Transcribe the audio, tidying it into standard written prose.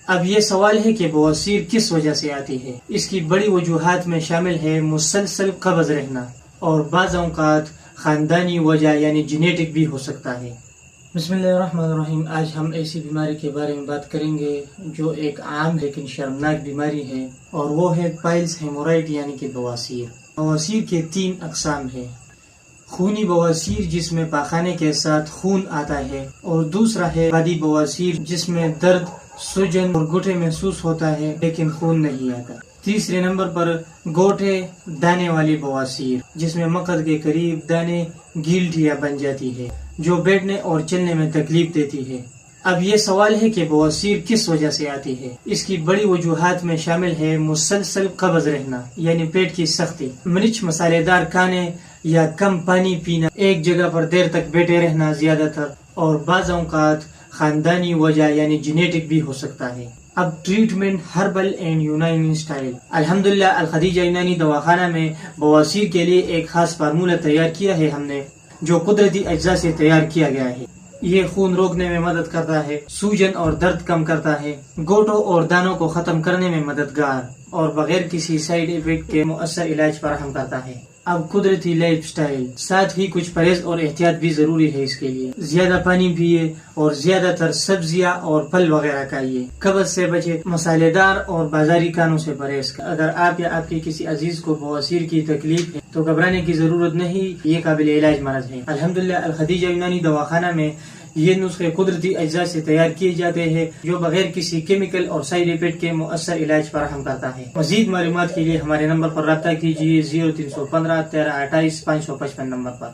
اب یہ سوال ہے کہ بواسیر کس وجہ سے آتی ہے۔ اس کی بڑی وجوہات میں شامل ہے مسلسل قبض رہنا، اور بعض اوقات خاندانی وجہ یعنی جینیٹک بھی ہو سکتا ہے۔ بسم اللہ الرحمن الرحیم۔ آج ہم ایسی بیماری کے بارے میں بات کریں گے جو ایک عام لیکن شرمناک بیماری ہے، اور وہ ہے پائلز ہیمورائڈ یعنی کہ بواسیر۔ بواسیر کے 3 اقسام ہیں۔ خونی بواسیر جس میں پاخانے کے ساتھ خون آتا ہے، اور دوسرا ہے بادی بواسیر جس میں درد، سوجن اور گھٹے محسوس ہوتا ہے لیکن خون نہیں آتا۔ تیسرے نمبر پر گوٹے دانے والی بواسیر جس میں مقعد کے قریب دانے گیلٹیاں بن جاتی ہے جو بیٹھنے اور چلنے میں تکلیف دیتی ہے۔ اب یہ سوال ہے کہ بواسیر کس وجہ سے آتی ہے۔ اس کی بڑی وجوہات میں شامل ہے مسلسل قبض رہنا یعنی پیٹ کی سختی، مرچ مسالے دار کھانے یا کم پانی پینا، ایک جگہ پر دیر تک بیٹھے رہنا زیادہ تر، اور بعض اوقات خاندانی وجہ یعنی جینیٹک بھی ہو سکتا ہے۔ اب ٹریٹمنٹ ہربل اینڈ یونانی اسٹائل۔ الحمدللہ الخدیجہ یونانی دواخانہ میں بواسیر کے لیے ایک خاص فارمولہ تیار کیا ہے ہم نے، جو قدرتی اجزاء سے تیار کیا گیا ہے۔ یہ خون روکنے میں مدد کرتا ہے، سوجن اور درد کم کرتا ہے، گوٹوں اور دانوں کو ختم کرنے میں مددگار، اور بغیر کسی سائیڈ ایفیکٹ کے مؤثر علاج فراہم کرتا ہے۔ اب قدرتی لائف سٹائل، ساتھ ہی کچھ پرہیز اور احتیاط بھی ضروری ہے اس کے لیے۔ زیادہ پانی پیئے اور زیادہ تر سبزیاں اور پھل وغیرہ کھائیے۔ قبض سے بچے، مسالے دار اور بازاری کھانوں سے پرہیز کریں۔ اگر آپ یا آپ کے کسی عزیز کو بواسیر کی تکلیف ہے تو گھبرانے کی ضرورت نہیں، یہ قابل علاج مرض ہے۔ الحمدللہ الخدیجہ یونانی دواخانہ میں یہ نسخے قدرتی اجزاء سے تیار کیے جاتے ہیں جو بغیر کسی کیمیکل اور سائیڈ ایفیکٹ کے مؤثر علاج فراہم کرتا ہے۔ مزید معلومات کے لیے ہمارے نمبر پر رابطہ کیجیے 0315 13 28 555 نمبر پر۔